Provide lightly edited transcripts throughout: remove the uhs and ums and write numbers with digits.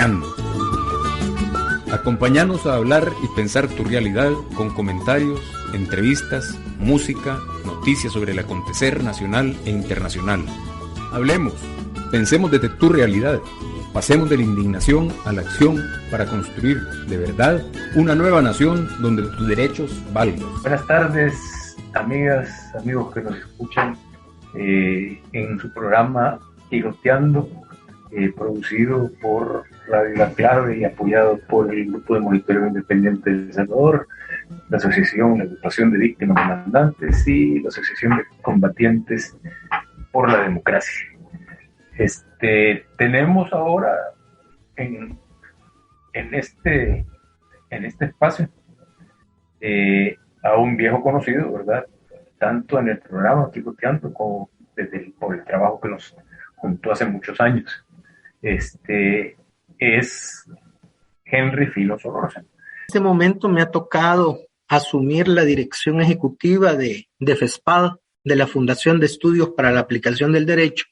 Derecheando. Acompáñanos a hablar y pensar tu realidad con comentarios, entrevistas, música, noticias sobre el acontecer nacional e internacional. Hablemos, pensemos desde tu realidad, pasemos de la indignación a la acción para construir de verdad una nueva nación donde tus derechos valgan. Buenas tardes, amigas, amigos que nos escuchan en su programa Tiroteando, producido por Radio La Clave y apoyado por el Grupo de Monitoreo Independiente de El Salvador, la Asociación de Agrupación de Víctimas Demandantes y la Asociación de Combatientes por la Democracia. Tenemos ahora en este espacio a un viejo conocido, ¿verdad? Tanto en el programa Tiroteando como por el trabajo que nos juntó hace muchos años. Es Henry Filo Solórzano. En este momento me ha tocado asumir la dirección ejecutiva de FESPAD, de la Fundación de Estudios para la Aplicación del Derecho,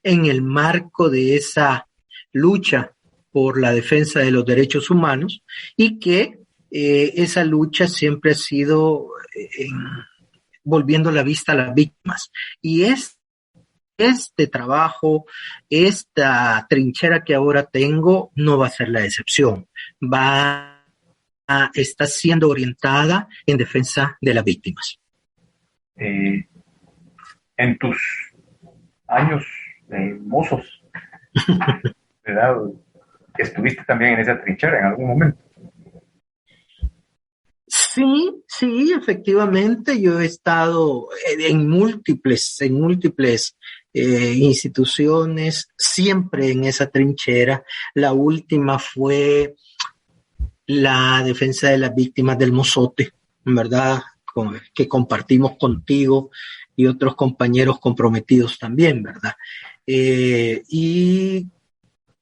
en el marco de esa lucha por la defensa de los derechos humanos, y que esa lucha siempre ha sido volviendo la vista a las víctimas. Y este trabajo, esta trinchera que ahora tengo, no va a ser la excepción. Está siendo orientada en defensa de las víctimas. En tus años mozos, ¿verdad? ¿Estuviste también en esa trinchera en algún momento? Sí, efectivamente. Yo he estado en múltiples instituciones, siempre en esa trinchera. La última fue la defensa de las víctimas del Mozote, ¿verdad? Que compartimos contigo y otros compañeros comprometidos también, ¿verdad? Y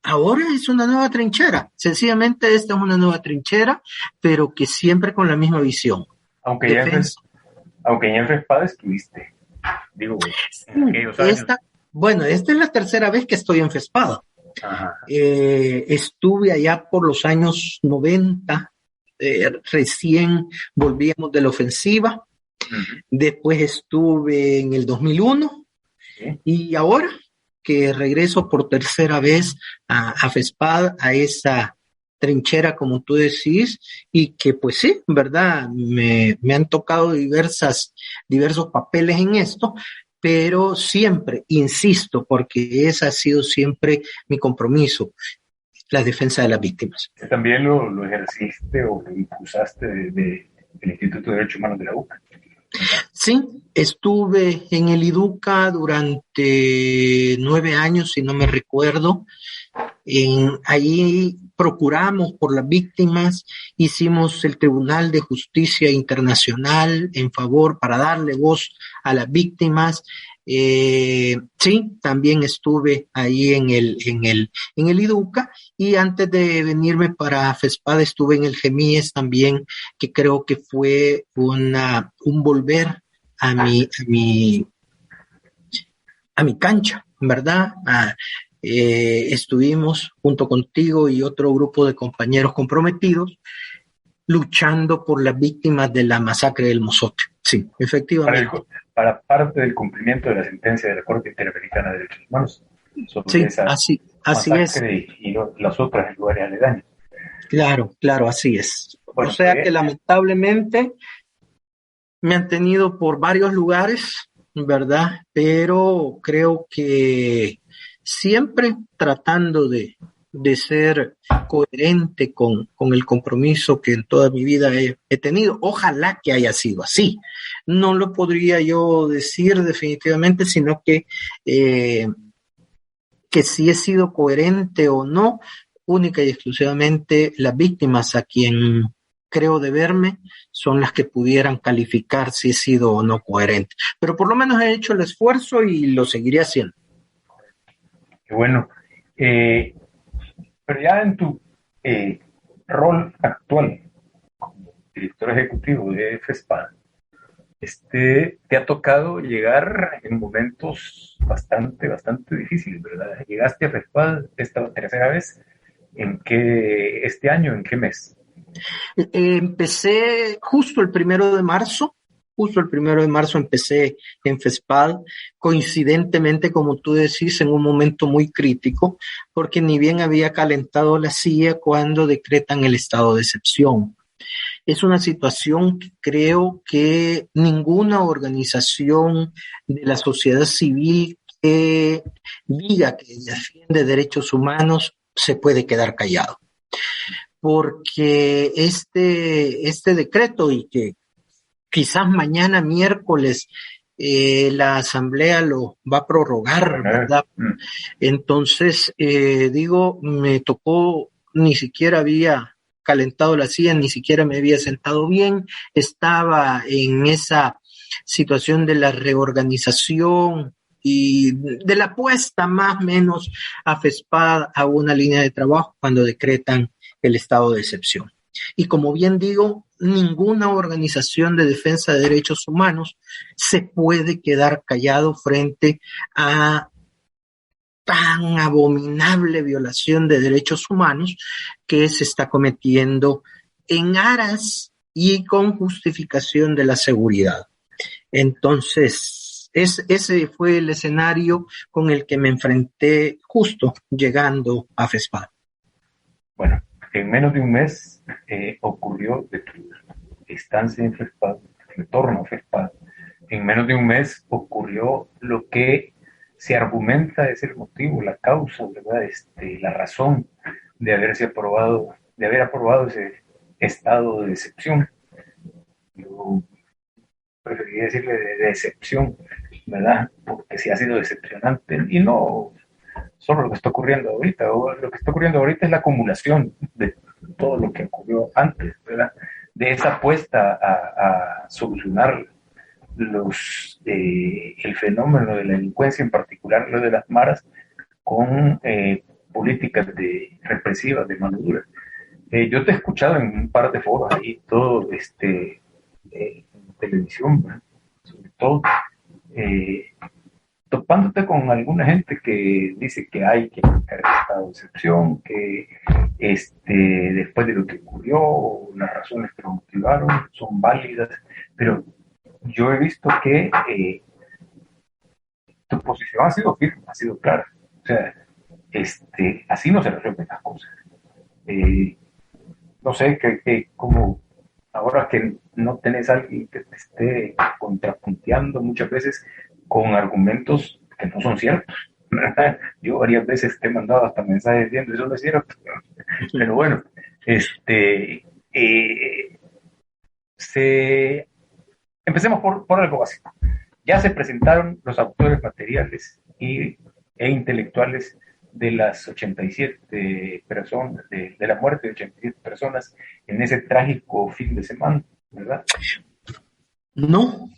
ahora es una nueva trinchera. Sencillamente esta es una nueva trinchera, pero que siempre con la misma visión. Aunque ya en FESPAD estuviste, digo, en aquellos años. Esta es la tercera vez que estoy en FESPAD. Estuve allá por los años 90, recién volvíamos de la ofensiva. Después estuve en el 2001 y ahora que regreso por tercera vez a FESPAD, a esa trinchera, como tú decís, y que pues sí, ¿verdad? Me han tocado diversos papeles en esto, pero siempre, insisto, porque ese ha sido siempre mi compromiso, la defensa de las víctimas. ¿También lo ejerciste o lo impulsaste del Instituto de Derechos Humanos de la UCA? Sí, estuve en el IDUCA durante 9 años, si no me recuerdo. Ahí procuramos por las víctimas, hicimos el Tribunal de Justicia Internacional en favor para darle voz a las víctimas. Sí, también estuve ahí en el IDUCA, y antes de venirme para FESPAD estuve en el GEMIES también, que creo que fue un volver a mi cancha, ¿verdad? Estuvimos junto contigo y otro grupo de compañeros comprometidos luchando por las víctimas de la masacre del Mozote. Sí, efectivamente. Para parte del cumplimiento de la sentencia de la Corte Interamericana de Derechos Humanos sobre sí, esa así masacre es. y las otras en lugares aledaños. Claro, así es. Bueno, o sea que lamentablemente me han tenido por varios lugares, ¿verdad? Pero creo que siempre tratando de ser coherente con el compromiso que en toda mi vida he tenido. Ojalá que haya sido así. No lo podría yo decir definitivamente, sino que si he sido coherente o no, única y exclusivamente las víctimas a quien creo deberme son las que pudieran calificar si he sido o no coherente. Pero por lo menos he hecho el esfuerzo y lo seguiré haciendo. Qué bueno. Pero ya en tu rol actual como director ejecutivo de FESPAD, te ha tocado llegar en momentos bastante difíciles, ¿verdad? Llegaste a FESPAD esta tercera vez este año, ¿en qué mes? Empecé justo el 1 de marzo. Justo el 1 de marzo empecé en FESPAD, coincidentemente, como tú decís, en un momento muy crítico, porque ni bien había calentado la silla cuando decretan el estado de excepción. Es una situación que creo que ninguna organización de la sociedad civil que diga que defiende derechos humanos se puede quedar callado. Porque este decreto, y que quizás mañana miércoles la Asamblea lo va a prorrogar, ¿verdad? Entonces, me tocó, ni siquiera había calentado la silla, ni siquiera me había sentado bien, estaba en esa situación de la reorganización y de la puesta más o menos a FESPAD a una línea de trabajo cuando decretan el estado de excepción. Y como bien digo, ninguna organización de defensa de derechos humanos se puede quedar callado frente a tan abominable violación de derechos humanos que se está cometiendo en aras y con justificación de la seguridad. Entonces, ese fue el escenario con el que me enfrenté justo llegando a FESPAD. Bueno, en menos de un mes ocurrió de tu estancia en FESPAD, retorno a FESPAD, en menos de un mes ocurrió lo que se argumenta es el motivo, la causa, ¿verdad? La razón de haber aprobado ese estado de excepción. Yo preferiría decirle de excepción, ¿verdad? Porque sí ha sido decepcionante, y no solo lo que está ocurriendo ahorita. Lo que está ocurriendo ahorita es la acumulación de todo lo que ocurrió antes, ¿verdad? De esa apuesta a solucionar el fenómeno de la delincuencia, en particular lo de las maras, con políticas represivas de mano dura. Yo te he escuchado en un par de foros ahí, todo en televisión, ¿verdad? Sobre todo, topándote con alguna gente que dice que hay que quitar el estado de excepción, que después de lo que ocurrió, las razones que lo motivaron son válidas, pero yo he visto que tu posición ha sido firme, ha sido clara. O sea, así no se resuelven las cosas. No sé, como ahora que no tenés a alguien que te esté contrapunteando muchas veces con argumentos que no son ciertos. Yo varias veces te he mandado hasta mensajes diciendo eso no es cierto. Pero bueno, empecemos por algo básico. Ya se presentaron los autores materiales e intelectuales de las 87 personas, de la muerte de 87 personas en ese trágico fin de semana, ¿verdad? No.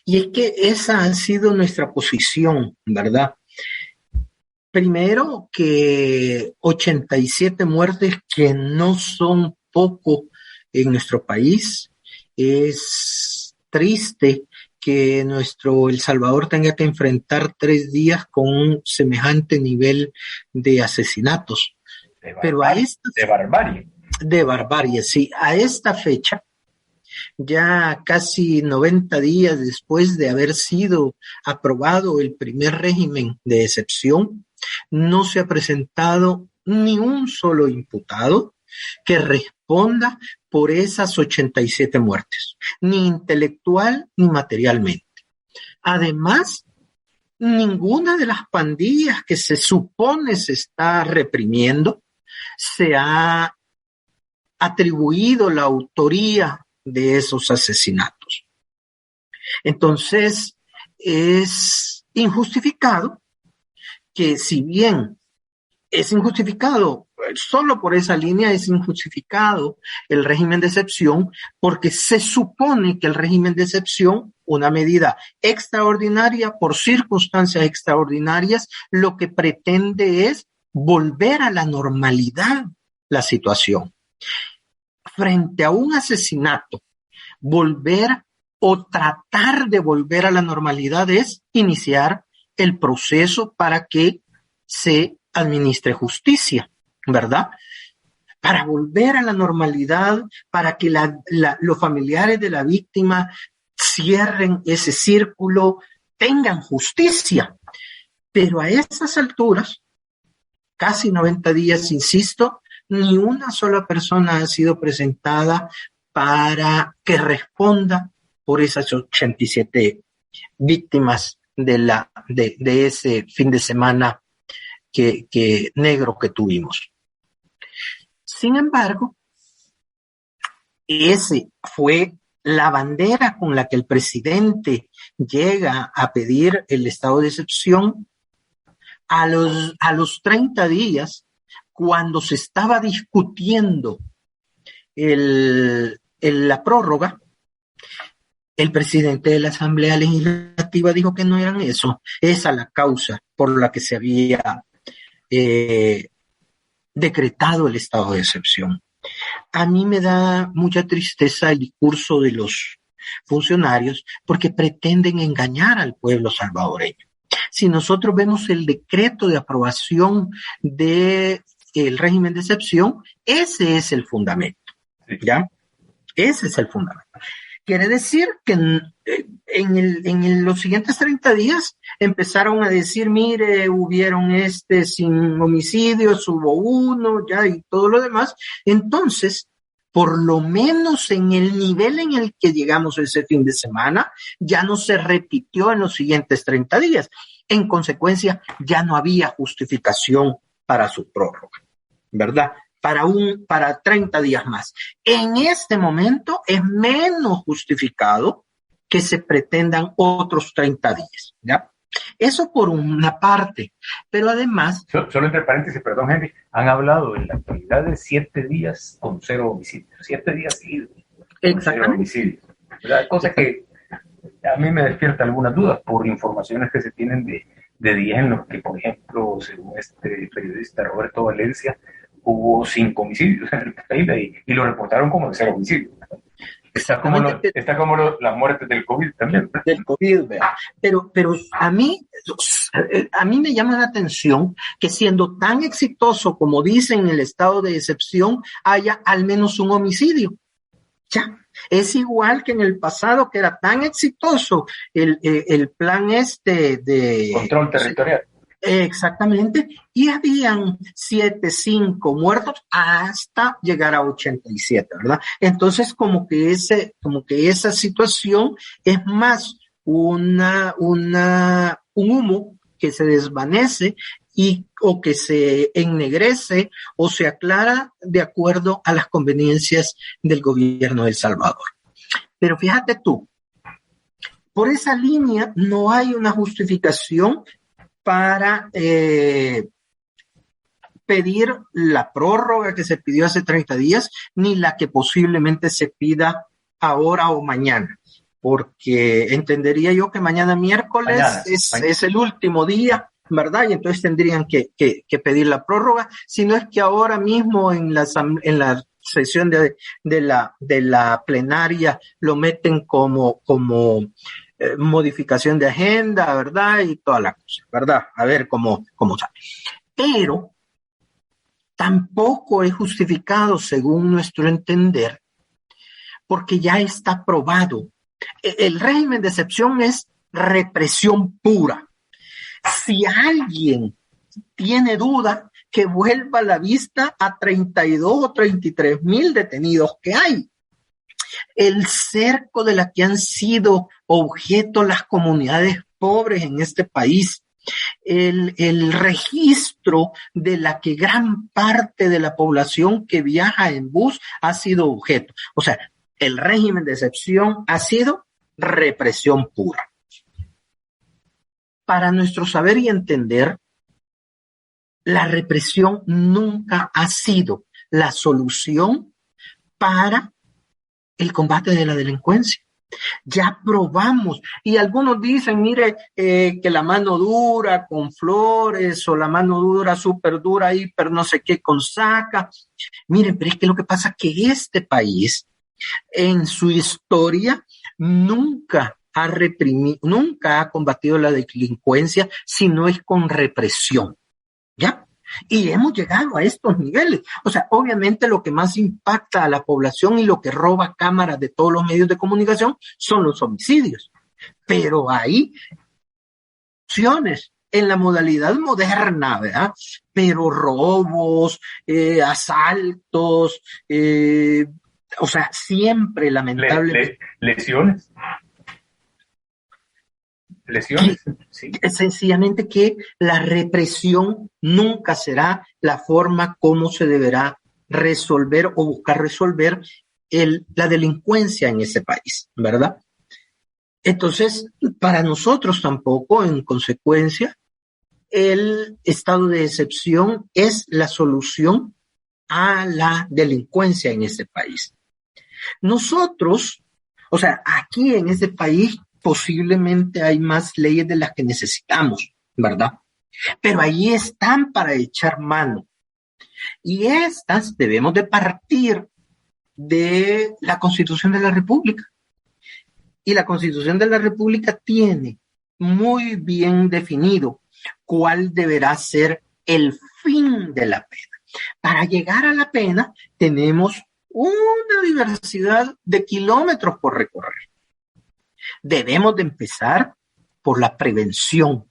Y es que esa ha sido nuestra posición, ¿verdad? Primero, que 87 muertes, que no son poco en nuestro país. Es triste que El Salvador tenga que enfrentar 3 días con un semejante nivel de asesinatos. De barbarie. De barbarie, sí. A esta fecha, ya casi 90 días después de haber sido aprobado el primer régimen de excepción, no se ha presentado ni un solo imputado que responda por esas 87 muertes, ni intelectual ni materialmente. Además, ninguna de las pandillas que se supone se está reprimiendo se ha atribuido la autoría de esos asesinatos. Entonces, es injustificado que, si bien es injustificado, solo por esa línea es injustificado el régimen de excepción, porque se supone que el régimen de excepción, una medida extraordinaria por circunstancias extraordinarias, lo que pretende es volver a la normalidad la situación. Frente a un asesinato, volver o tratar de volver a la normalidad es iniciar el proceso para que se administre justicia. ¿verdad? Para volver a la normalidad, para que los familiares de la víctima cierren ese círculo, tengan justicia. Pero a estas alturas, casi 90 días, insisto, ni una sola persona ha sido presentada para que responda por esas 87 víctimas de ese fin de semana negro que tuvimos. Sin embargo, ese fue la bandera con la que el presidente llega a pedir el estado de excepción a los 30 días, cuando se estaba discutiendo la prórroga. El presidente de la Asamblea Legislativa dijo que no eran esa la causa por la que se había decretado el estado de excepción. A mí me da mucha tristeza el discurso de los funcionarios porque pretenden engañar al pueblo salvadoreño. Si nosotros vemos el decreto de aprobación del régimen de excepción, ese es el fundamento, ¿ya? Ese es el fundamento. Quiere decir que en los siguientes 30 días empezaron a decir, mire, hubieron sin homicidios, hubo uno, ya, y todo lo demás. Entonces, por lo menos en el nivel en el que llegamos ese fin de semana, ya no se repitió en los siguientes 30 días. En consecuencia, ya no había justificación para su prórroga, ¿verdad? Para 30 días más. En este momento es menos justificado que se pretendan otros 30 días, ¿ya? Eso por una parte, pero además... Solo entre paréntesis, perdón, Henry, han hablado en la actualidad de 7 días con 0 homicidios, 7 días seguidos con 0 homicidios, ¿verdad? Cosa que a mí me despierta algunas dudas por informaciones que se tienen de días en los que, por ejemplo, según este periodista Roberto Valencia, hubo 5 homicidios en el país y lo reportaron como de 0 homicidios. Está como las muertes del COVID también. Del COVID, ¿verdad? Pero a mí me llama la atención que siendo tan exitoso como dicen en el estado de excepción, haya al menos un homicidio. Ya. Es igual que en el pasado, que era tan exitoso el plan de control territorial. Exactamente, y habían 5 muertos hasta llegar a 87, ¿verdad? Entonces, como que esa situación es más un humo que se desvanece o que se ennegrece o se aclara de acuerdo a las conveniencias del gobierno de El Salvador. Pero fíjate tú, por esa línea no hay una justificación para pedir la prórroga que se pidió hace 30 días, ni la que posiblemente se pida ahora o mañana, porque entendería yo que maña miércoles es el último día, ¿verdad? Y entonces tendrían que pedir la prórroga, si no es que ahora mismo en la sesión de la plenaria lo meten como modificación de agenda, ¿verdad? Y toda la cosa, ¿verdad? A ver cómo sale. Pero tampoco es justificado, según nuestro entender, porque ya está probado. El régimen de excepción es represión pura. Si alguien tiene duda, que vuelva la vista a 32 o 33 mil detenidos que hay. El cerco de la que han sido objeto las comunidades pobres en este país, el registro de la que gran parte de la población que viaja en bus ha sido objeto. O sea, el régimen de excepción ha sido represión pura. Para nuestro saber y entender, la represión nunca ha sido la solución para el combate de la delincuencia. Ya probamos, y algunos dicen, mire, que la mano dura con flores, o la mano dura, súper dura, hiper no sé qué, con saca. Miren, pero es que lo que pasa es que este país, en su historia, nunca ha combatido la delincuencia, si no es con represión, ¿ya? Y hemos llegado a estos niveles. O sea, obviamente lo que más impacta a la población y lo que roba cámaras de todos los medios de comunicación son los homicidios. Pero hay opciones en la modalidad moderna, ¿verdad? Pero robos, asaltos, o sea, siempre lamentable. Lesiones. Sí. Sencillamente que la represión nunca será la forma como se deberá resolver o buscar resolver la delincuencia en ese país, ¿verdad? Entonces, para nosotros tampoco, en consecuencia, el estado de excepción es la solución a la delincuencia en ese país. Nosotros, o sea, aquí en ese país posiblemente hay más leyes de las que necesitamos, ¿verdad? Pero ahí están para echar mano. Y estas debemos de partir de la Constitución de la República. Y la Constitución de la República tiene muy bien definido cuál deberá ser el fin de la pena. Para llegar a la pena tenemos una diversidad de kilómetros por recorrer. Debemos de empezar por la prevención.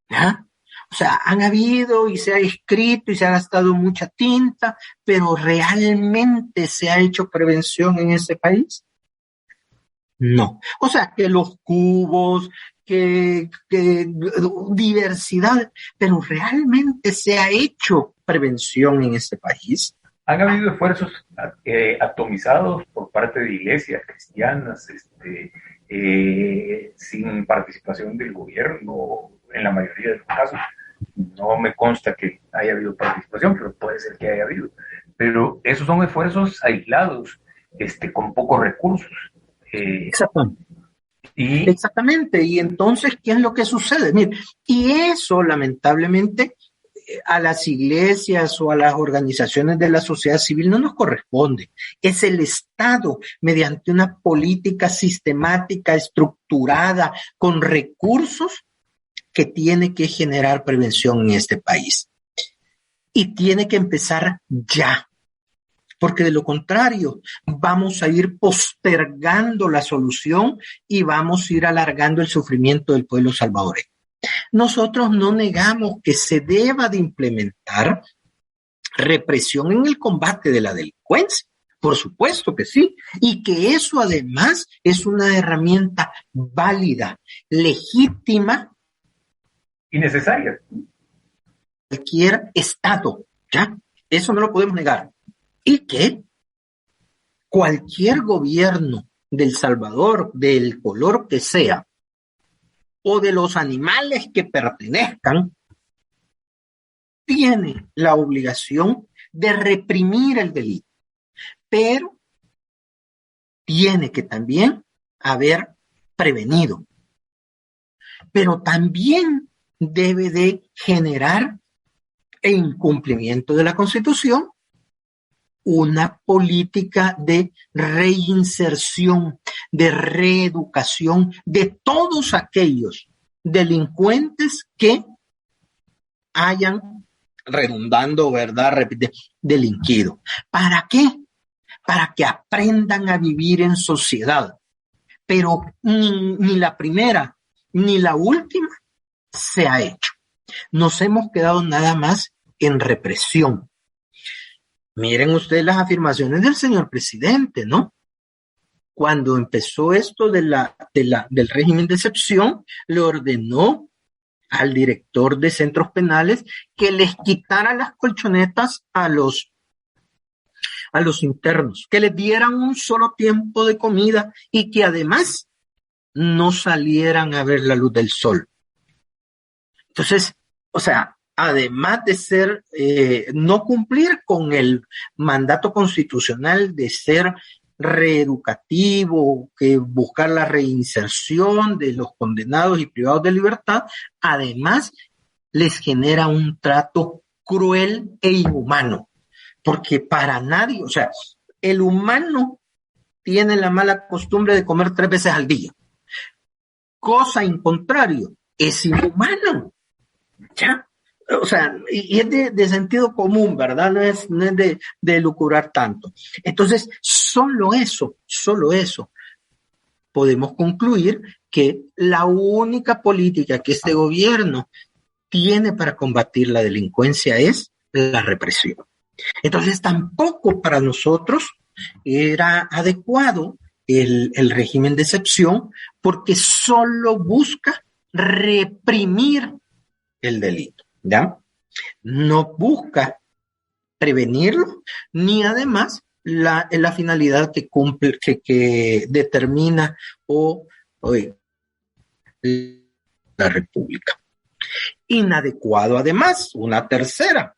¿Ya? O sea, han habido y se ha escrito y se ha gastado mucha tinta, pero ¿realmente se ha hecho prevención en ese país? No. O sea, que los cubos, que diversidad, pero ¿realmente se ha hecho prevención en ese país? Han habido esfuerzos atomizados por parte de iglesias cristianas, sin participación del gobierno en la mayoría de los casos. No me consta que haya habido participación, pero puede ser que haya habido. Pero esos son esfuerzos aislados, con pocos recursos. Exactamente. Exactamente. Y entonces, ¿qué es lo que sucede? Mire, y eso, lamentablemente, a las iglesias o a las organizaciones de la sociedad civil no nos corresponde. Es el Estado, mediante una política sistemática, estructurada, con recursos, que tiene que generar prevención en este país. Y tiene que empezar ya. Porque de lo contrario, vamos a ir postergando la solución y vamos a ir alargando el sufrimiento del pueblo salvadoreño. Nosotros no negamos que se deba de implementar represión en el combate de la delincuencia. Por supuesto que sí. Y que eso además es una herramienta válida, legítima y necesaria. Cualquier Estado, ¿ya? Eso no lo podemos negar. Y que cualquier gobierno del Salvador, del color que sea, o de los animales que pertenezcan, tiene la obligación de reprimir el delito, pero tiene que también haber prevenido, pero también debe de generar, en cumplimiento de la Constitución, una política de reinserción, de reeducación de todos aquellos delincuentes que hayan, redundando, ¿verdad?, delinquido. ¿Para qué? Para que aprendan a vivir en sociedad. Pero ni la primera ni la última se ha hecho. Nos hemos quedado nada más en represión. Miren ustedes las afirmaciones del señor presidente, ¿no? Cuando empezó esto del régimen de excepción, le ordenó al director de centros penales que les quitara las colchonetas a los internos, que les dieran un solo tiempo de comida y que además no salieran a ver la luz del sol. Entonces, o sea, además de ser, no cumplir con el mandato constitucional de ser reeducativo, que buscar la reinserción de los condenados y privados de libertad, además les genera un trato cruel e inhumano, porque para nadie, o sea, el humano tiene la mala costumbre de comer 3 veces al día, cosa en contrario, es inhumano. ¿Ya? O sea, y es de sentido común, ¿verdad? No es de lucurar tanto. Entonces, solo eso, podemos concluir que la única política que este gobierno tiene para combatir la delincuencia es la represión. Entonces, tampoco para nosotros era adecuado el régimen de excepción porque solo busca reprimir el delito, ¿ya? No busca prevenirlo, ni además la finalidad que cumple, que determina la República. Inadecuado además, una tercera,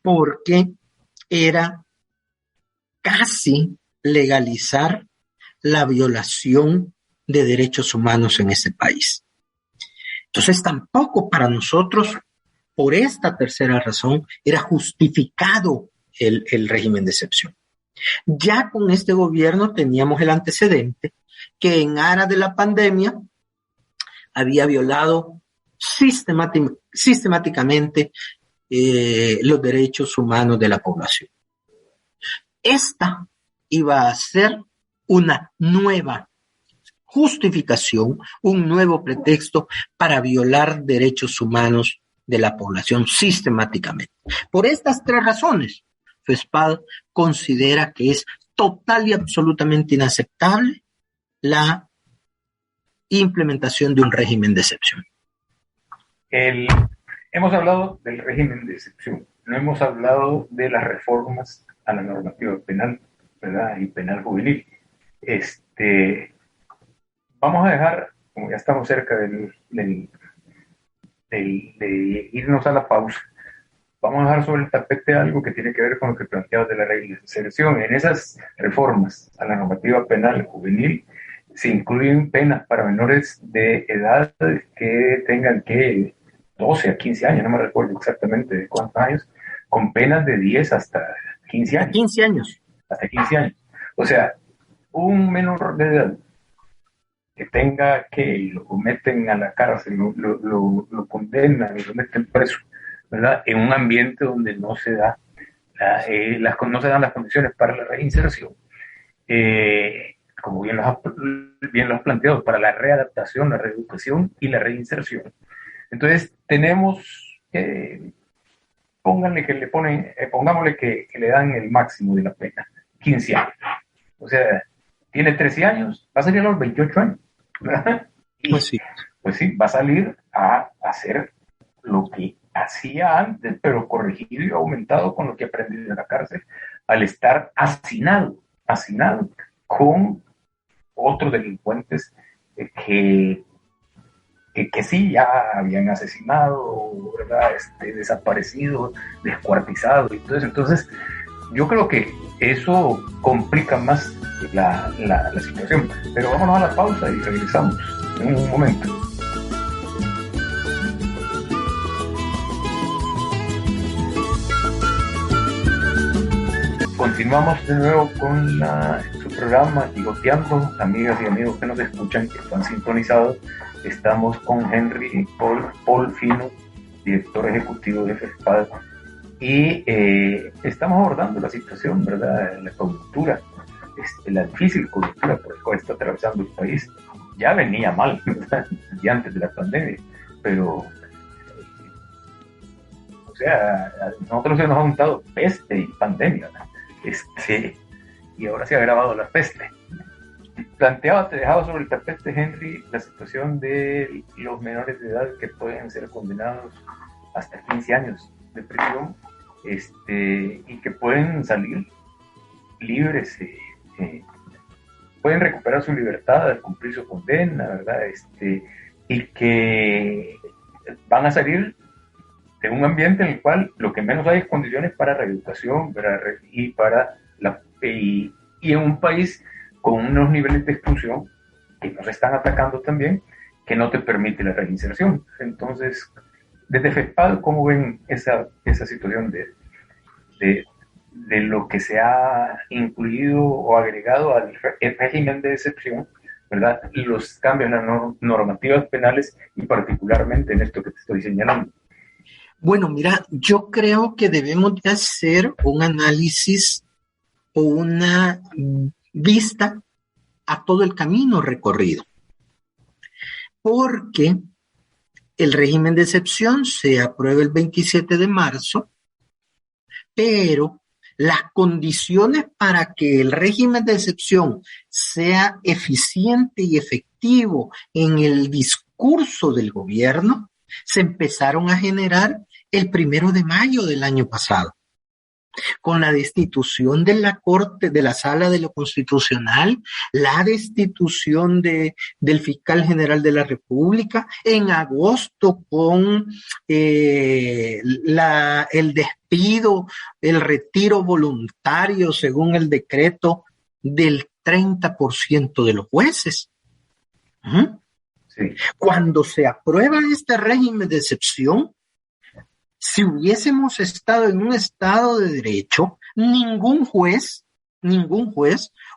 porque era casi legalizar la violación de derechos humanos en ese país. Entonces tampoco para nosotros, por esta tercera razón, era justificado el régimen de excepción. Ya con este gobierno teníamos el antecedente que en aras de la pandemia había violado sistemáticamente los derechos humanos de la población. Esta iba a ser una nueva justificación, un nuevo pretexto para violar derechos humanos de la población sistemáticamente. Por estas tres razones, FESPAD considera que es total y absolutamente inaceptable la implementación de un régimen de excepción. Hemos hablado del régimen de excepción, no hemos hablado de las reformas a la normativa penal, ¿verdad? Y penal juvenil. Vamos a dejar, como ya estamos cerca de irnos a la pausa, vamos a dejar sobre el tapete algo que tiene que ver con lo que planteamos de la reinserción. En esas reformas a la normativa penal juvenil se incluyen penas para menores de edad que tengan 12 a 15 años, no me recuerdo exactamente de cuántos años, con penas de 10 hasta 15 años. 15 años. Hasta 15 años. O sea, un menor de edad que tenga lo meten a la cárcel, lo condenan y lo meten preso, ¿verdad? En un ambiente donde no se da no se dan las condiciones para la reinserción. Como bien lo has planteado, para la readaptación, la reeducación y la reinserción. Entonces, tenemos, pongámosle que le dan el máximo de la pena, 15 años. O sea, tiene 13 años, va a salir a los 28 años, ¿verdad? Y, pues sí, va a salir a hacer lo que hacía antes, pero corregido y aumentado con lo que aprendió en la cárcel, al estar hacinado con otros delincuentes que sí ya habían asesinado, ¿verdad? Desaparecido, descuartizado y todo eso. Entonces, yo creo que eso complica más la situación. Pero vámonos a la pausa y regresamos en un momento. Continuamos de nuevo con su programa Gigoteando, amigas y amigos que nos escuchan, que están sintonizados. Estamos con Henry Paul Fino, director ejecutivo de FESPAD, y estamos abordando la situación, ¿verdad? La coyuntura, la difícil coyuntura por la cual está atravesando el país. Ya venía mal, ¿verdad? Ya antes de la pandemia, pero o sea, nosotros se nos ha juntado peste y pandemia, ¿verdad? Y ahora se ha agravado la peste. Te dejaba sobre el tapete, Henry, la situación de los menores de edad que pueden ser condenados hasta 15 años de prisión, y que pueden salir libres, pueden recuperar su libertad al cumplir su condena, ¿verdad? Y que van a salir de un ambiente en el cual lo que menos hay es condiciones para reeducación, y en un país con unos niveles de exclusión que nos están atacando también, que no te permite la reinserción. Entonces, desde FESPAD, ¿cómo ven esa situación de lo que se ha incluido o agregado al régimen de excepción, ¿verdad? Y los cambios en las normativas penales y particularmente en esto que te estoy señalando? Bueno, mira, yo creo que debemos de hacer un análisis o una vista a todo el camino recorrido, porque el régimen de excepción se aprueba el 27 de marzo, pero las condiciones para que el régimen de excepción sea eficiente y efectivo en el discurso del gobierno se empezaron a generar el 1 de mayo del año pasado, con la destitución de la Corte, de la Sala de lo Constitucional, la destitución del Fiscal General de la República, en agosto con el despido, el retiro voluntario, según el decreto, del 30% de los jueces. Sí. Cuando se aprueba este régimen de excepción, si hubiésemos estado en un estado de derecho, ningún juez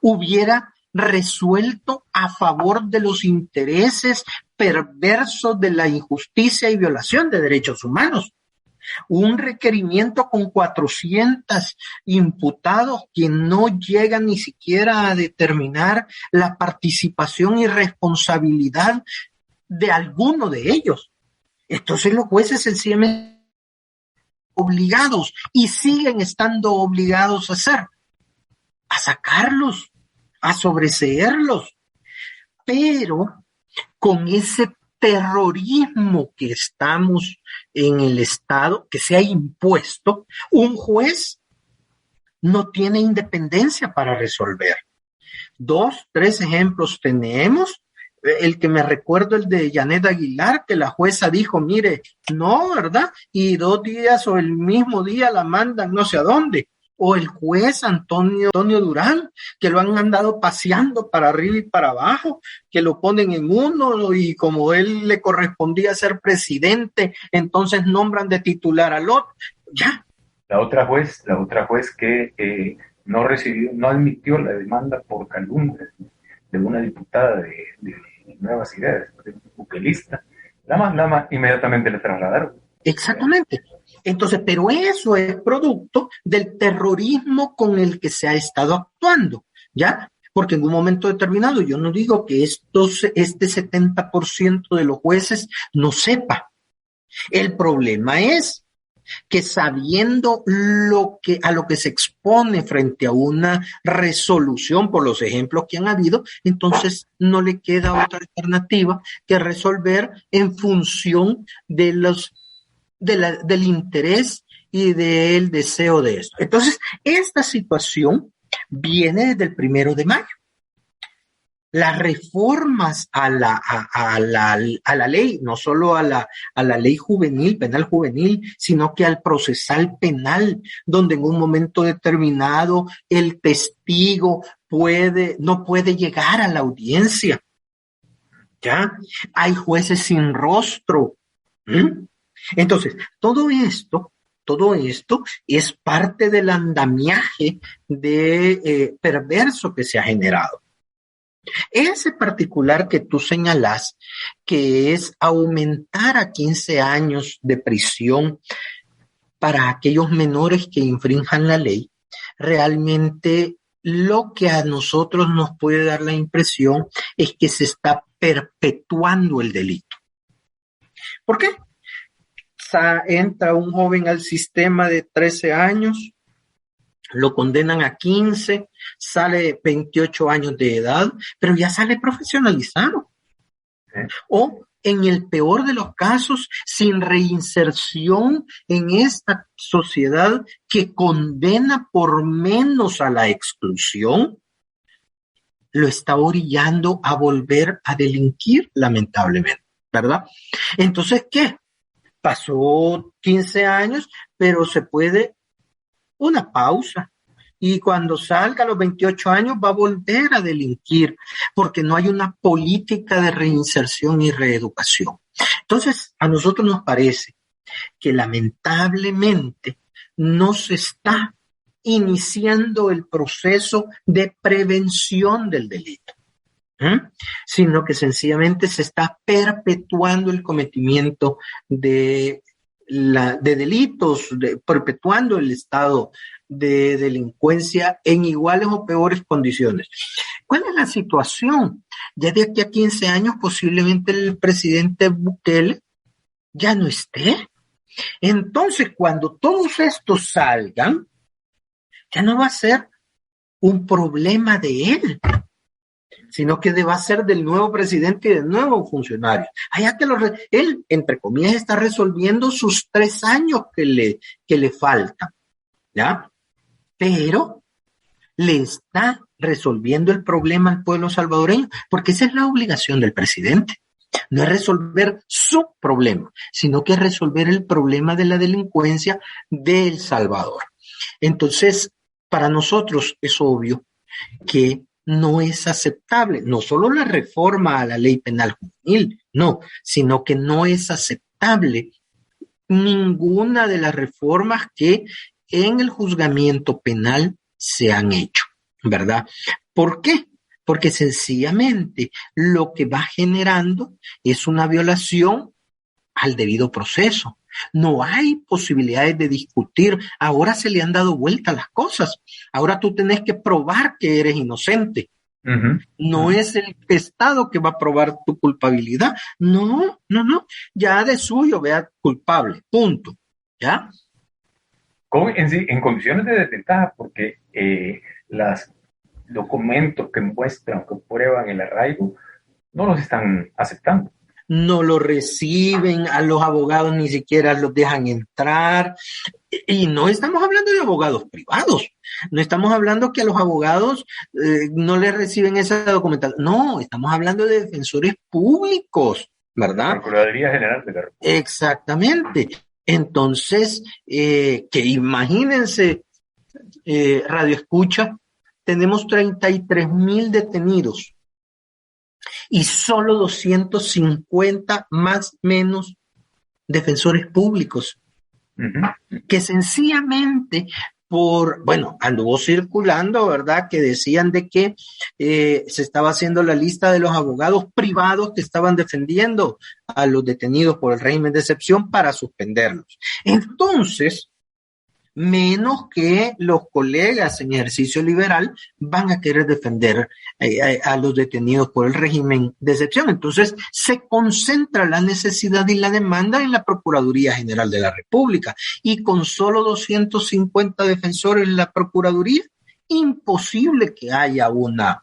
hubiera resuelto a favor de los intereses perversos de la injusticia y violación de derechos humanos. Un requerimiento con 400 imputados que no llegan ni siquiera a determinar la participación y responsabilidad de alguno de ellos. Entonces los jueces sencillamente obligados y siguen estando obligados a sacarlos, a sobreseerlos, pero con ese terrorismo que estamos en el Estado, que se ha impuesto, un juez no tiene independencia para resolver. 2, 3 ejemplos tenemos. El que me recuerdo, el de Janet Aguilar, que la jueza dijo, mire, no, ¿verdad? Y 2 días o el mismo día la mandan no sé a dónde. O el juez Antonio Durán, que lo han andado paseando para arriba y para abajo, que lo ponen en uno y como él le correspondía ser presidente, entonces nombran de titular al otro. Ya. La otra juez que no admitió la demanda por calumnia de una diputada de Nuevas Ideas, buquelista, la inmediatamente le trasladaron. Exactamente. Entonces, pero eso es producto del terrorismo con el que se ha estado actuando, ¿ya? Porque en un momento determinado, yo no digo que este 70% de los jueces no sepa. El problema es que sabiendo a lo que se expone frente a una resolución por los ejemplos que han habido, entonces no le queda otra alternativa que resolver en función del interés y del deseo de esto. Entonces, esta situación viene desde el 1 de mayo. Las reformas a la ley, no solo a la ley juvenil, penal juvenil, sino que al procesal penal, donde en un momento determinado el testigo no puede llegar a la audiencia. ¿Ya? Hay jueces sin rostro. Entonces, todo esto es parte del andamiaje perverso que se ha generado. Ese particular que tú señalas, que es aumentar a 15 años de prisión para aquellos menores que infrinjan la ley, realmente lo que a nosotros nos puede dar la impresión es que se está perpetuando el delito. ¿Por qué? Entra un joven al sistema de 13 años, lo condenan a 15, sale 28 años de edad, pero ya sale profesionalizado. O, en el peor de los casos, sin reinserción en esta sociedad que condena por menos a la exclusión, lo está orillando a volver a delinquir, lamentablemente, ¿verdad? Entonces, ¿qué? Pasó 15 años, pero se puede una pausa. Y cuando salga a los 28 años va a volver a delinquir, porque no hay una política de reinserción y reeducación. Entonces, a nosotros nos parece que lamentablemente no se está iniciando el proceso de prevención del delito, sino que sencillamente se está perpetuando el cometimiento de de delitos, perpetuando el estado de delincuencia en iguales o peores condiciones. ¿Cuál es la situación? Ya de aquí a 15 años posiblemente el presidente Bukele ya no esté. Entonces, cuando todos estos salgan, ya no va a ser un problema de él, sino que va a ser del nuevo presidente y del nuevo funcionario. Allá que él, entre comillas, está resolviendo sus 3 años que le faltan, ¿ya? Pero le está resolviendo el problema al pueblo salvadoreño, porque esa es la obligación del presidente. No es resolver su problema, sino que es resolver el problema de la delincuencia de El Salvador. Entonces, para nosotros es obvio que no es aceptable, no solo la reforma a la ley penal juvenil, no, sino que no es aceptable ninguna de las reformas que en el juzgamiento penal se han hecho, ¿verdad? ¿Por qué? Porque sencillamente lo que va generando es una violación al debido proceso. No hay posibilidades de discutir. Ahora se le han dado vuelta las cosas. Ahora tú tenés que probar que eres inocente. No es el Estado que va a probar tu culpabilidad. No. Ya de suyo, vea, culpable. Punto. ¿Ya? En condiciones de desventaja, porque los documentos que muestran, que prueban el arraigo, no los están aceptando. No lo reciben, a los abogados ni siquiera los dejan entrar. Y no estamos hablando de abogados privados, no estamos hablando que a los abogados no les reciben esa documentación. No, estamos hablando de defensores públicos, ¿verdad? Procuraduría General de la República. Exactamente. Entonces, que imagínense, Radio Escucha, tenemos 33,000 detenidos y solo 250 más menos defensores públicos, que sencillamente anduvo circulando, ¿verdad? Que decían de que se estaba haciendo la lista de los abogados privados que estaban defendiendo a los detenidos por el régimen de excepción para suspenderlos. Entonces, menos que los colegas en ejercicio liberal van a querer defender a los detenidos por el régimen de excepción. Entonces, se concentra la necesidad y la demanda en la Procuraduría General de la República. Y con solo 250 defensores en la Procuraduría, imposible que haya una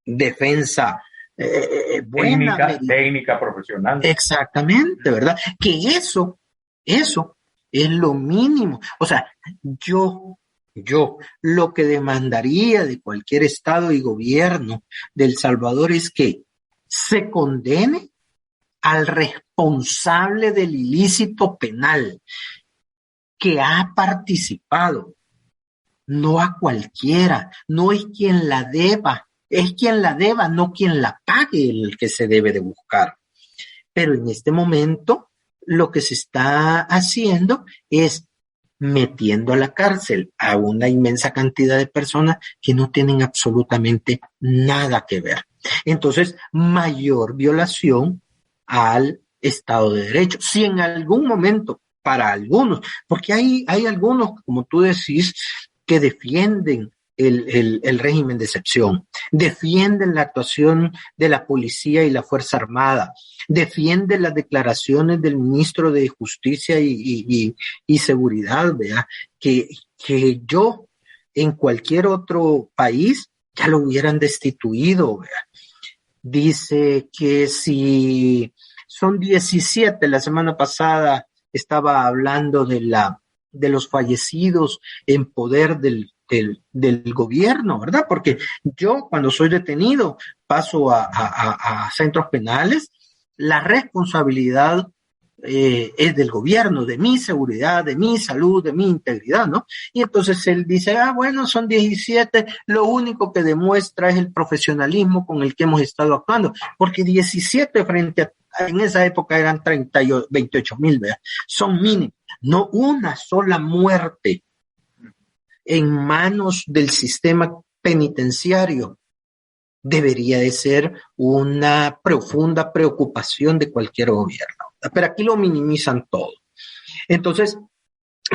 defensa buena. Técnica, profesional. Exactamente, ¿verdad? Que eso es lo mínimo. O sea, yo lo que demandaría de cualquier Estado y gobierno de El Salvador es que se condene al responsable del ilícito penal que ha participado, no a cualquiera, no es quien la deba, es quien la deba, no quien la pague el que se debe de buscar. Pero en este momento lo que se está haciendo es metiendo a la cárcel a una inmensa cantidad de personas que no tienen absolutamente nada que ver. Entonces, mayor violación al Estado de Derecho. Si en algún momento, para algunos, porque hay algunos, como tú decís, que defienden el régimen de excepción, defienden la actuación de la policía y la Fuerza Armada, defienden las declaraciones del ministro de Justicia y Seguridad, ¿verdad? Que yo en cualquier otro país ya lo hubieran destituido, ¿verdad? Dice que si son 17, la semana pasada estaba hablando de los fallecidos en poder del gobierno, ¿verdad? Porque yo cuando soy detenido paso a centros penales, la responsabilidad es del gobierno, de mi seguridad, de mi salud, de mi integridad, ¿no? Y entonces él dice, bueno, son 17, lo único que demuestra es el profesionalismo con el que hemos estado actuando, porque 17 en esa época eran 28,000, ¿verdad? Son mínimos, no una sola muerte en manos del sistema penitenciario debería de ser una profunda preocupación de cualquier gobierno. Pero aquí lo minimizan todo. Entonces,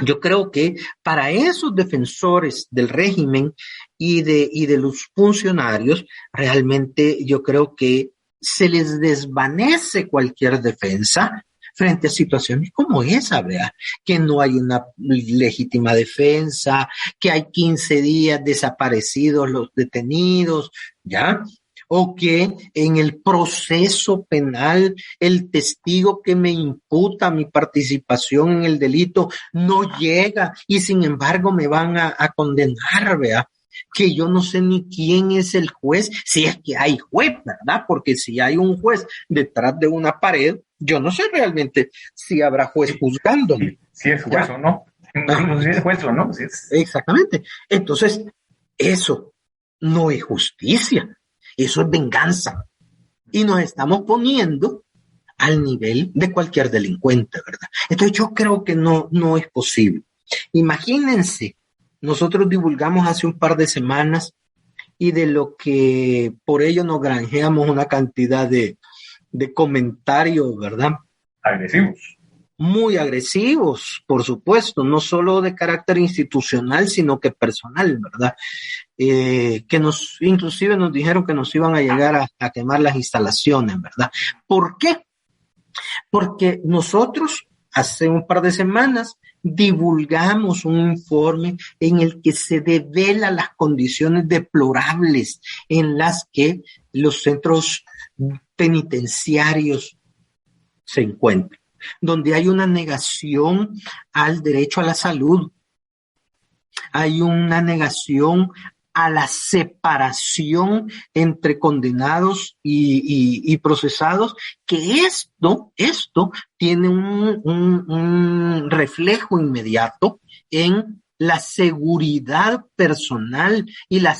yo creo que para esos defensores del régimen y de los funcionarios, realmente yo creo que se les desvanece cualquier defensa frente a situaciones como esa, ¿verdad? Que no hay una legítima defensa, que hay 15 días desaparecidos los detenidos, ¿ya? O que en el proceso penal el testigo que me imputa mi participación en el delito no llega y sin embargo me van a condenar, ¿verdad? Que yo no sé ni quién es el juez, si es que hay juez, ¿verdad? Porque si hay un juez detrás de una pared, yo no sé realmente si habrá juez juzgándome. Si es juez o no. No, si es juez o no. Si es... Exactamente. Entonces, eso no es justicia. Eso es venganza. Y nos estamos poniendo al nivel de cualquier delincuente, ¿verdad? Entonces yo creo que no es posible. Imagínense, nosotros divulgamos hace un par de semanas y de lo que por ello nos granjeamos una cantidad de comentarios, ¿verdad? Agresivos. Muy agresivos, por supuesto, no solo de carácter institucional, sino que personal, ¿verdad? Que inclusive nos dijeron que nos iban a llegar a quemar las instalaciones, ¿verdad? ¿Por qué? Porque nosotros hace un par de semanas divulgamos un informe en el que se devela las condiciones deplorables en las que los centros penitenciarios se encuentran, donde hay una negación al derecho a la salud, hay una negación a la separación entre condenados y procesados, que esto tiene un reflejo inmediato en la seguridad personal y la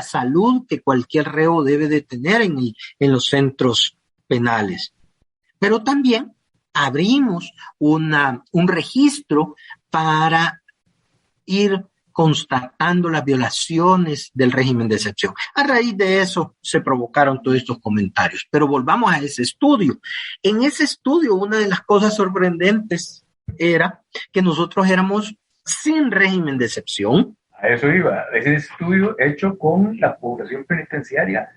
salud que cualquier reo debe de tener en los centros penales. Pero también abrimos un registro para ir constatando las violaciones del régimen de excepción. A raíz de eso se provocaron todos estos comentarios. Pero volvamos a ese estudio. En ese estudio, una de las cosas sorprendentes era que nosotros éramos sin régimen de excepción. A eso iba. Ese estudio hecho con la población penitenciaria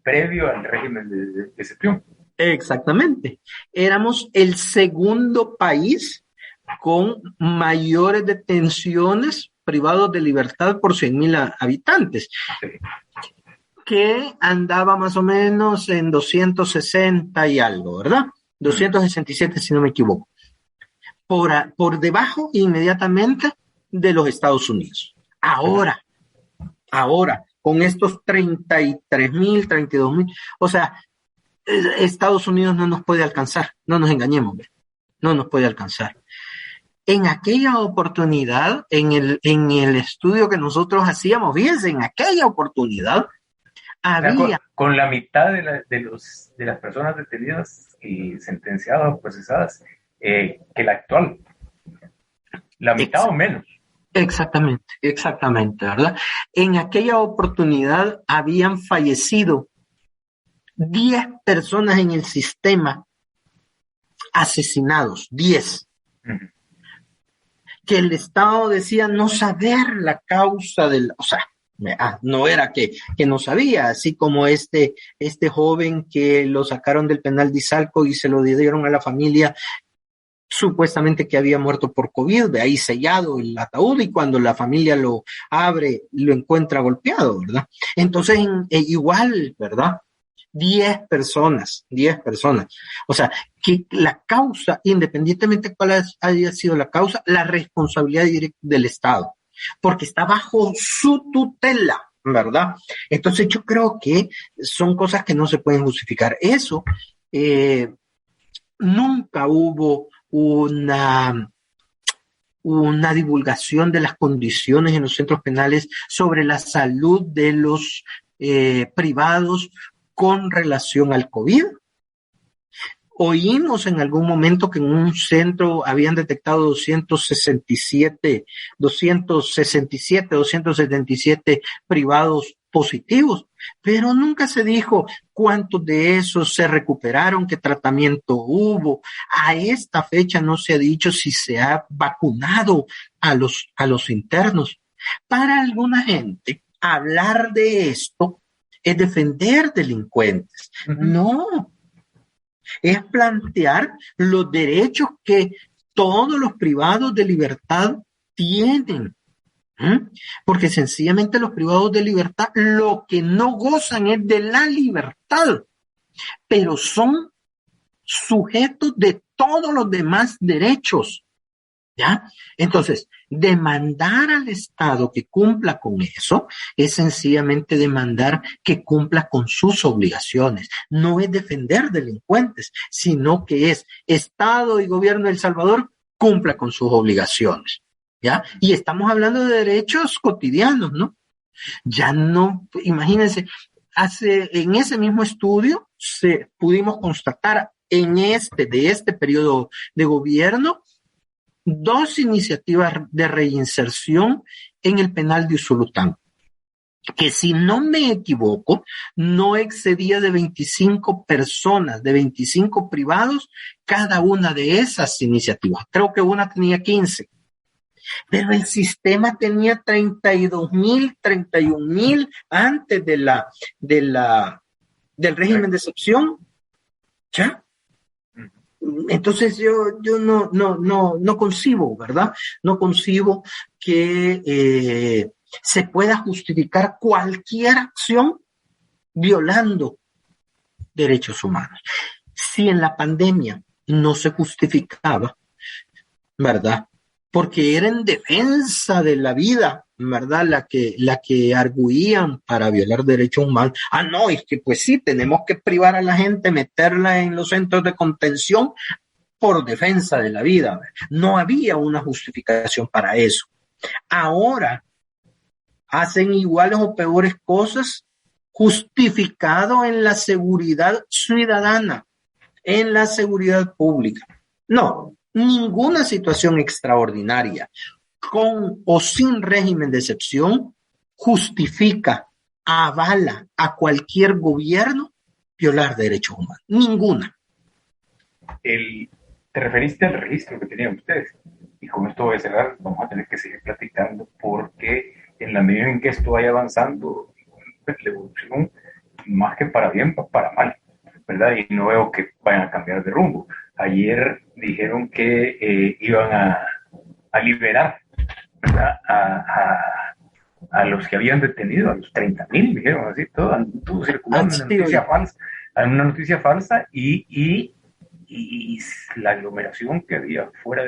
previo al régimen de excepción. Exactamente. Éramos el segundo país con mayores detenciones privados de libertad por 100,000 habitantes, Sí. Que andaba más o menos en 260 y algo, ¿verdad? 267 si no me equivoco. Por debajo inmediatamente de los Estados Unidos. Ahora, con estos 33,000, 32,000, o sea, Estados Unidos no nos puede alcanzar, no nos engañemos, no nos puede alcanzar. En aquella oportunidad, en el estudio que nosotros hacíamos, fíjense, en aquella oportunidad había... Con la mitad de las personas detenidas y sentenciadas o procesadas que la actual. La mitad o menos. Exactamente, ¿verdad? En aquella oportunidad habían fallecido 10 personas en el sistema asesinados, 10. Uh-huh. Que el Estado decía no saber la causa o sea, no era que no sabía, así como este joven que lo sacaron del penal de Izalco y se lo dieron a la familia, supuestamente que había muerto por COVID, de ahí sellado el ataúd, y cuando la familia lo abre, lo encuentra golpeado, ¿verdad? Entonces, igual, ¿verdad? 10 personas. O sea, que la causa, independientemente de cuál haya sido la causa, la responsabilidad directa del Estado, porque está bajo su tutela, ¿verdad? Entonces yo creo que son cosas que no se pueden justificar. Eso, nunca hubo una divulgación de las condiciones en los centros penales sobre la salud de los privados con relación al COVID. Oímos en algún momento que en un centro habían detectado 277 privados positivos, pero nunca se dijo cuántos de esos se recuperaron, qué tratamiento hubo. A esta fecha no se ha dicho si se ha vacunado a los internos. Para alguna gente, hablar de esto es defender delincuentes. No, es plantear los derechos que todos los privados de libertad tienen. Porque sencillamente los privados de libertad lo que no gozan es de la libertad, pero son sujetos de todos los demás derechos. ¿Ya? Entonces, demandar al Estado que cumpla con eso es sencillamente demandar que cumpla con sus obligaciones. No es defender delincuentes, sino que es Estado y gobierno de El Salvador cumpla con sus obligaciones. ¿Ya? Y estamos hablando de derechos cotidianos, ¿no? Ya no, imagínense, en ese mismo estudio pudimos constatar de este periodo de gobierno 2 iniciativas de reinserción en el penal de Usulután, que si no me equivoco, no excedía de 25 personas, de 25 privados, cada una de esas iniciativas. Creo que una tenía 15. Pero el sistema tenía 32,000, 31,000 antes del régimen de excepción. ¿Ya? Entonces yo no concibo, ¿verdad? No concibo que se pueda justificar cualquier acción violando derechos humanos. Si en la pandemia no se justificaba, ¿verdad? Porque era en defensa de la vida, ¿verdad? La que arguían para violar derechos humanos. No, es que pues sí, tenemos que privar a la gente, meterla en los centros de contención por defensa de la vida. No había una justificación para eso. Ahora hacen iguales o peores cosas justificado en la seguridad ciudadana, en la seguridad pública. No. Ninguna situación extraordinaria, con o sin régimen de excepción, justifica, avala a cualquier gobierno violar derechos humanos. Ninguna. Te referiste al registro que tenían ustedes. Y con esto voy a cerrar, vamos a tener que seguir platicando porque en la medida en que esto vaya avanzando, la evolución, más que para bien, para mal, ¿verdad? Y no veo que vayan a cambiar de rumbo. Ayer dijeron que iban a liberar, ¿verdad? A los que habían detenido, a los 30,000, dijeron así, todo circulando una noticia falsa y la aglomeración que había fuera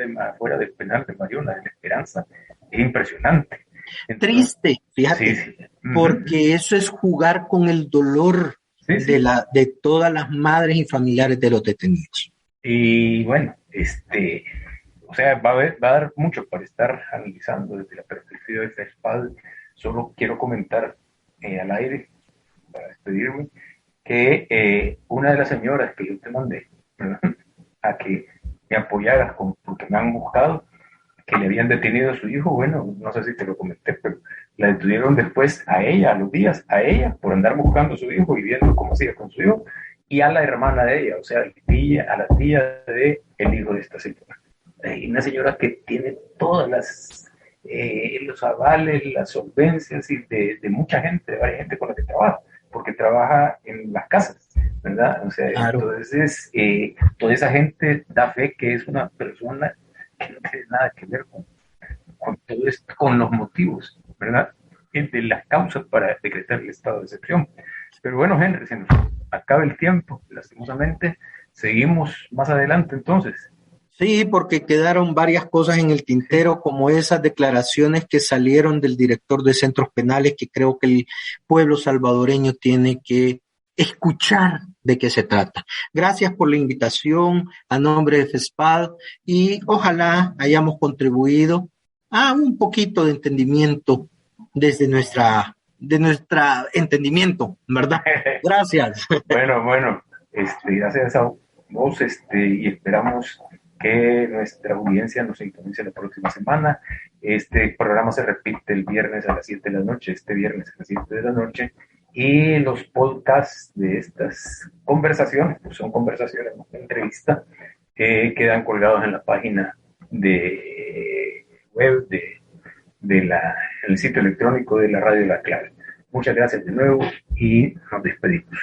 del penal de Mariona, de La Esperanza, es impresionante. Entonces, triste, fíjate, sí. Porque eso es jugar con el dolor de todas las madres y familiares de los detenidos. Y bueno, o sea, va a dar mucho para estar analizando desde la perspectiva de FESPAD. Solo quiero comentar al aire, para despedirme, que una de las señoras que yo te mandé, ¿verdad?, a que me apoyaras porque me han buscado, que le habían detenido a su hijo, bueno, no sé si te lo comenté, pero la detuvieron después a ella, a los días, a ella, por andar buscando a su hijo y viendo cómo sigue con su hijo, y a la hermana de ella, o sea, a la tía de el hijo de esta señora. Una señora que tiene todas los avales, las solvencias y de mucha gente, de varias gente con la que trabaja, porque trabaja en las casas, ¿verdad? O sea, claro. Entonces, toda esa gente da fe que es una persona que no tiene nada que ver con todo esto, con los motivos, ¿verdad?, de las causas para decretar el estado de excepción. Pero bueno, Henry, se nos acaba el tiempo, lastimosamente. Seguimos más adelante, entonces. Sí, porque quedaron varias cosas en el tintero, como esas declaraciones que salieron del director de centros penales, que creo que el pueblo salvadoreño tiene que escuchar de qué se trata. Gracias por la invitación a nombre de FESPAD y ojalá hayamos contribuido a un poquito de entendimiento desde nuestra entendimiento, ¿verdad? Gracias. Bueno, gracias a vos, y esperamos que nuestra audiencia nos sintonice la próxima semana. Este programa se repite el viernes a las 7 de la noche, Y los podcasts de estas conversaciones, pues son conversaciones, no entrevistas, quedan colgados en la página de web en el sitio electrónico de la Radio La Clave. Muchas gracias de nuevo y nos despedimos.